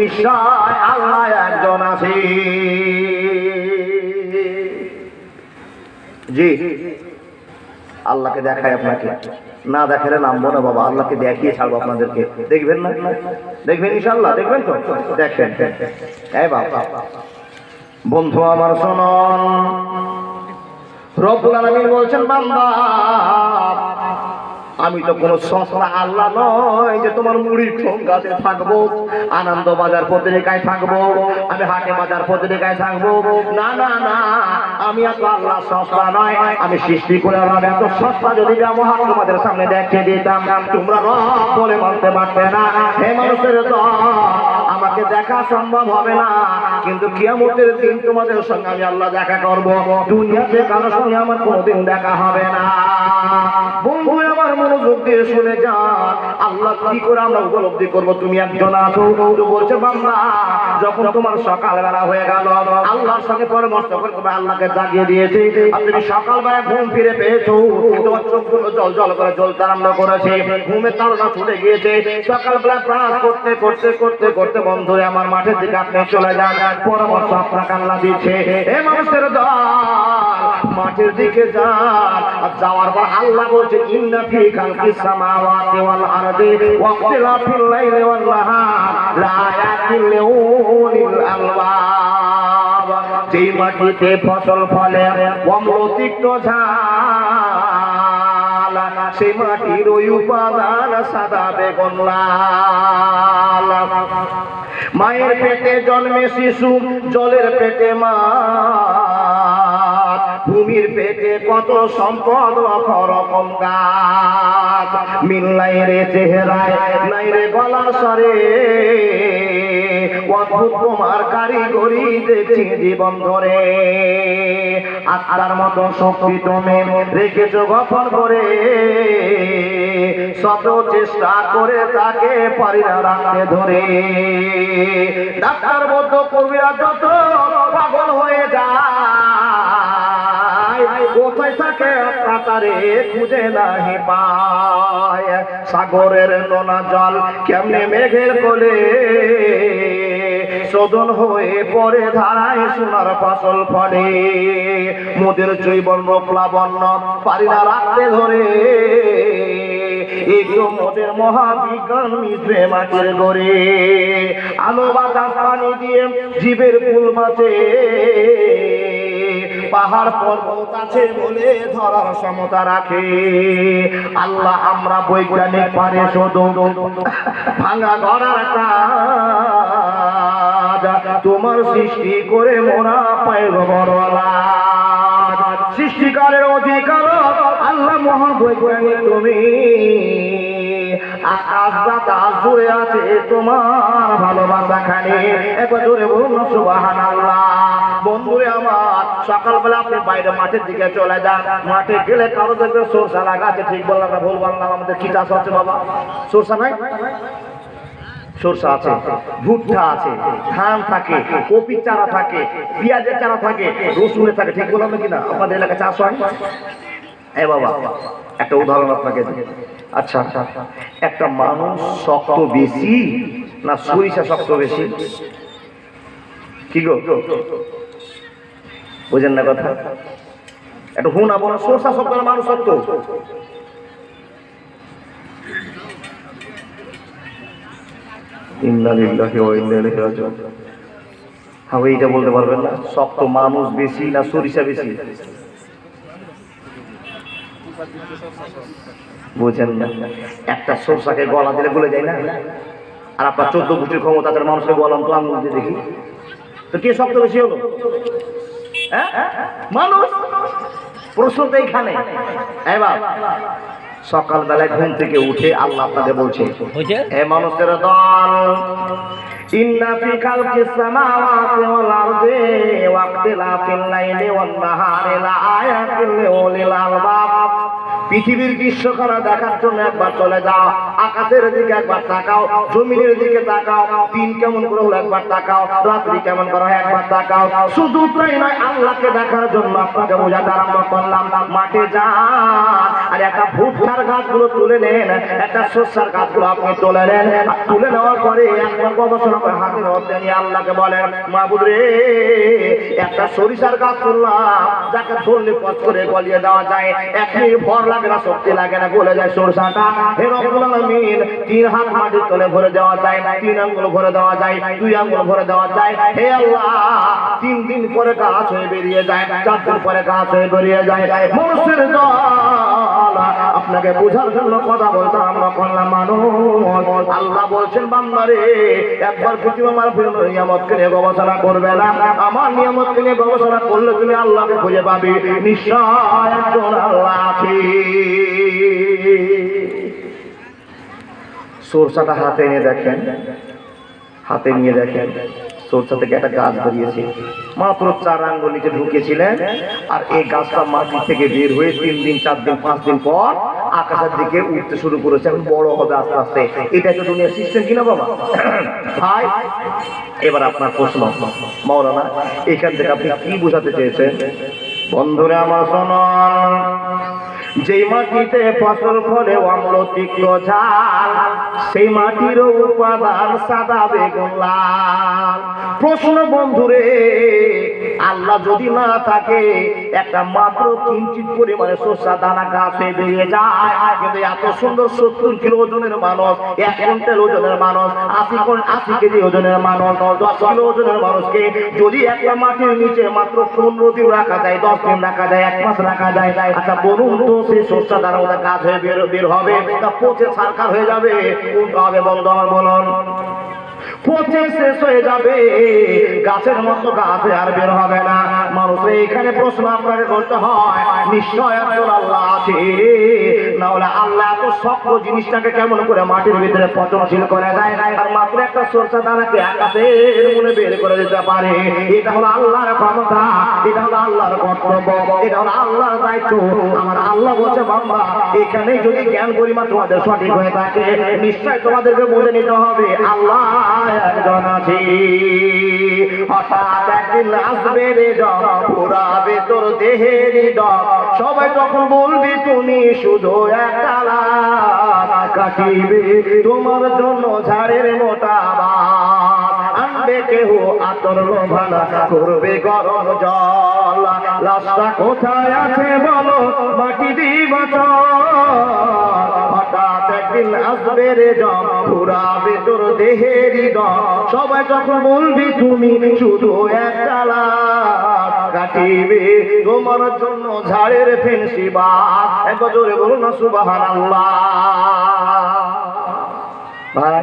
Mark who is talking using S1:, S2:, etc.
S1: নিশ্চয় আল্লাহ একজন আছে। জি, আল্লাহকে দেখায় আপনাকে, না দেখালে নামবো না বাবা, আল্লাহকে দেখিয়ে ছাড়বো আপনাদেরকে। দেখবেন না? দেখবেন ইনশাআল্লাহ, দেখবেন তো? দেখেন এই বাবা, বন্ধু আমার শুনুন, রব্বুল আলামিন বলছেন, বান্দা আমি তো কোনো সস্তা আল্লাহ নয় যে তোমার মুড়ির ঠোঙ্গাতে থাকবো, আনন্দ বাজার পত্রিকায় থাকবো, আমি হাটে বাজার পত্রিকায় থাকবো। না না না, আমি এত আল্লাহ সস্তা নয়। আমি সৃষ্টি করে আল্লাহ এত সস্তা যদি ব্যবহার তোমাদের সামনে দেখিয়ে দিতাম, তোমরা রব বলে মানতে পারতে না। হে মানুষের দল, আমাকে দেখা সম্ভব হবে না, কিন্তু কিয়ামতের দিন তোমাদের সঙ্গে আমি আল্লাহ দেখা করব। দুনিয়াতে কারোর সঙ্গে আমার কোনোদিন দেখা হবে না। বন্ধু আমার মনোযোগ দিয়ে শুনে যান, আল্লাহ কি করে আমরা উপলব্ধি করব তুমি একজন আছো। তো বলছে, বান্দা যখন তোমার সকালবেলা হয়ে গেল, আল্লাহর সঙ্গে পরামর্শ করে তুমি আল্লাহকে জাগিয়ে দিয়েছে, আর তুমি সকালবেলা ঘুম ফিরে পেয়েছো, তোমার চোখগুলো জল জল করে জ্বলতে আরম্ভ করেছে, ঘুমের তাড়না ছুটে গিয়েছে। সকালবেলা ব্রাশ করতে করতে করতে করতে বন্ধুরে আমার মাঠের দিকে আপনি চলে যান, পরামর্শ আপনাকে আল্লাহ দিচ্ছে। এ মানুষের দল, মাঠের দিকে যান। আর যাওয়ার পর আল্লাহ বলছে, ইন্না ফি খালকিস সামাওয়াতি ওয়াল আরদি ওয়া ইখতিলাফিল লাইলি ওয়ান নাহার লাআয়াতিন লিউলিল আলবাব। যেই মাটিতে ফসল ফলে অম্লতিক্ত ঝাল, সেই মাটির ওই উপাদান সাদা বেগুন লাল। মায়ের পেটে জন্মে শিশু, জলের পেটে মা, ভূমির পেটে কত সম্পদ, রকম গাছ। মিল নাই রে চেহারায়, নাই রে গলার স্বরে, অদ্ভুত তোমার কারিগরি দেখছি জীবন ধরে। আত্মার মতো শক্তি তুমি রেখেছো গোপন করে, শত চেষ্টা করে তাকে পারি না রাখতে ধরে। ডাক্তার বলতো কবিরা যত পাগল হয়ে যায়, কোথায় থাকে কাতারে খুঁজে নাহি পায়। সাগরের নোনা জল কেমনে মেঘের কোলে শোধন হয়ে পরে ধারায় সোনার ফসল ফলে। মোদের জৈবন্য প্লাবন্য পারি না রাখতে ধরে, এগুলো মোদের মহাবিজ্ঞান মিশবে মাটির গড়ে। আলো বাতাস পানি দিয়ে জীবের ফুল মাছে, পাহাড় পর্বত আছে বলে ধরার সমতা রাখে। আল্লাহ আমরা বৈজ্ঞানিক পারে শুধু ভাঙা গড়ার কাজ, তোমার সৃষ্টি করে মোরা পাইল বড় লাভ। সৃষ্টিকারের অধিকার আল্লাহ মহাবৈজ্ঞানিক তুমি, আকাশ বাতাস জুড়ে আছে তোমার ভালোবাসা খানে। একবার জোরে বলুন সুবহানাল্লাহ। বন্ধুরে আমার, সকালবেলা আপনি বাইরে মাঠের দিকে চলে যান, মাঠে গেলে কারো দেখবে সরষা লাগা আছে। ঠিক বললাম না ভুল বললাম? আমাদের কি চাষ হচ্ছে বাবা? সরষা নাই? সরষা আছে, ভুট্টা আছে, ধান থাকে, কপির চারা থাকে, পেঁয়াজের চারা থাকে, রসুনের থাকে। ঠিক বললাম কিনা? আপনাদের এলাকায় চাষ হয়? এ বাবা, একটা উদাহরণ আপনাকে। আচ্ছা, একটা মানুষ শক্ত বেশি না সরিষা শক্ত বেশি? কি গো, বুঝেন না কথা? একটু হুন না বলো, সরষা শক্ত না মানুষ শক্ত? ইন্না লিল্লাহি ওয়া ইন্না ইলাইহি রাজিউন। হ্যাঁ, এইটা বলতে পারবেন না? শক্ত মানুষ বেশি না সরিষা বেশি? বুঝেন না? একটা সরষাকে গলা দিলে গলে যায় না? আর আপনার 14 কোটির ক্ষমতা তার মানুষকে বলাম তো আঙুল দিয়ে দেখি, তো কে শক্ত বেশি হলো? হ্যাঁ, মানুষ। প্রশ্ন তো এইখানে। এবার সকালবেলায় ঘুম থেকে উঠে আল্লাহ আপনাদের বলছে, হে মানুষের দল, ইন্না ফি খালকিস সামাওয়াতি ওয়াল আরদি ওয়া ইখতিলাফিল লাইলি ওয়ান নাহারি লাআয়াতিন লিউলিল আলবাব। পৃথিবীর দৃশ্যখানা দেখার জন্য একবার চলে যাও, আকাশের দিকে একবার তাকাও, জমিনের দিকে তাকাও, দিন কেমন করে হলো একবার তাকাও, রাত্রি কেমন করে একবার তাকাও। শুধু তাই নয়, আল্লাহকে দেখার জন্য আপনাকে বোঝাতে আরম্ভ করলাম, মাঠে যান আর একটা ভুট্টার গাছগুলো তুলে নেন, একটা শস্যার গাছগুলো আপনি তুলে নেন। তুলে নেওয়ার পরে একবার গবেষণা করে হাতের মধ্যে নিয়ে আল্লাহকে বলেন, মাবুদ রে, একটা সরিষার গাছ তুললাম, যাকে ধরলে পথ করে গলিয়ে দেওয়া যায়, এক মিনিট ভর লাগে না, শক্তি লাগে না, গলে যায় সরিষাটা। হে রব্বুল আলামিন, 3 হাত মাটির তলে ভরে দেওয়া যায়, 3 আঙ্গুল ভরে দেওয়া যায়, 2 আঙ্গুল ভরে দেওয়া যায়। হে আল্লাহ, 3 দিন পরে গাছ হয়ে বেরিয়ে যায়, 4 দিন পরে গাছ হয়ে বেরিয়ে যায়। মানুষের দল, আপনাকে বোঝার জন্য কথা বলতাম, আমরা করলাম মানুষ। আল্লাহ বলছেন, বান্দারে, একবার পৃথিবী আমার নিয়ামতকে নিয়ে গবেষণা করবে না, আমার নিয়ামতকে নিয়ে গবেষণা করলে তুমি আল্লাহকে খুঁজে পাবে। নিশ্চয় একজন আল্লাহ আছে। সরষাটা হাতে নিয়ে দেখেন, হাতে নিয়ে দেখেন, সরষা থেকে একটা গাছ বেরিয়েছে, মাত্র 4 আঙ্গুল নিচে ঢুকেছিলেন, আর এই গাছটা মাটি থেকে বের হয়ে 3 দিন 4 দিন 5 দিন পর আকাশের দিকে উঠতে শুরু করেছে, এখন বড় হবে আস্তে আস্তে। এটাই তো দুনিয়ার সিস্টেম কিনা বাবা? ভাই, এবার আপনার প্রশ্ন, মাওলানা, এখান থেকে আপনি কি বোঝাতে চেয়েছেন? বন্ধুরা আমার শুনুন, যেই মাটিতে ফসল ফলে অম্ল তিক্ত ঝাল, সেই মাটির উপাদান সাদা বেগুন লাল। প্রশ্ন বন্ধুরে, আল্লাহ যদি না থাকে, একটা মাত্র কিঞ্চিত পরিমাণে সরষা দানা গাছ হয়ে বেরিয়ে যায়, কিন্তু এত সুন্দর 70 কিলো ওজনের মানুষ, 1 কুইন্টাল ওজনের মানুষ, 80 কেজি ওজনের মানুষ, 10 কিলো ওজনের মানুষকে যদি একটা মাটির নিচে মাত্র 15 দিন রাখা যায়, 10 দিন রাখা যায়, 1 মাস রাখা যায়, আচ্ছা বলুন তো, সেই সরষা দানা ওটা গাছ হয়ে বের হবে, তা পচে ছারখার হয়ে যাবে, কোনটা হবে বন্ধু আমার বলুন? পচে শেষ হয়ে যাবে, গাছের মতো গাছে আর বের হবে না। মানুষের এখানে প্রশ্ন আপনাকে করতে হয়, নিশ্চয় একজন আল্লাহ আছে, না হলে আল্লাহ এত শক্ত জিনিসটাকে কেমন করে মাটির ভিতরে পচনশীল করে দেয়, আর মাত্র একটা সরষা দানাকে আকাশের মনে বের করে দিতে পারে? এটা হলো আল্লাহর ক্ষমতা, এটা হলো আল্লাহর কর্তব্য, এটা হলো আল্লাহর দায়িত্ব। আমার আল্লাহ বলছে, বাবা, এখানে যদি জ্ঞান পরিমাণ তোমাদের সঠিক হয়ে থাকে, নিশ্চয় তোমাদেরকে বুঝে নিতে হবে আল্লাহ একজন আছে। হঠাৎ একদিন আসবে রে ডগ, পুরাবে তোর দেহের ডগ, সবাই তখন বলবি তুমি শুধু একটা লাশ, কাটিবে তোমার জন্য ঝাড়ের মোটা বাস, আনবে কেহ আতর লোভানা, করবে গরম জল, লাশটা কোথায় আছে বলো, মাটি দিব চল। হঠাৎ একদিন আসবে রে জম, পুরাবে তোর দেহেরই দম, সবাই যখন বলবি তুমি শুধু একটা লাশ, কাটিবে তোমার জন্য ঝাড়ের ফেন্সি বাস। একবার জোরে বলুন না সুবহানাল্লাহ। ভাই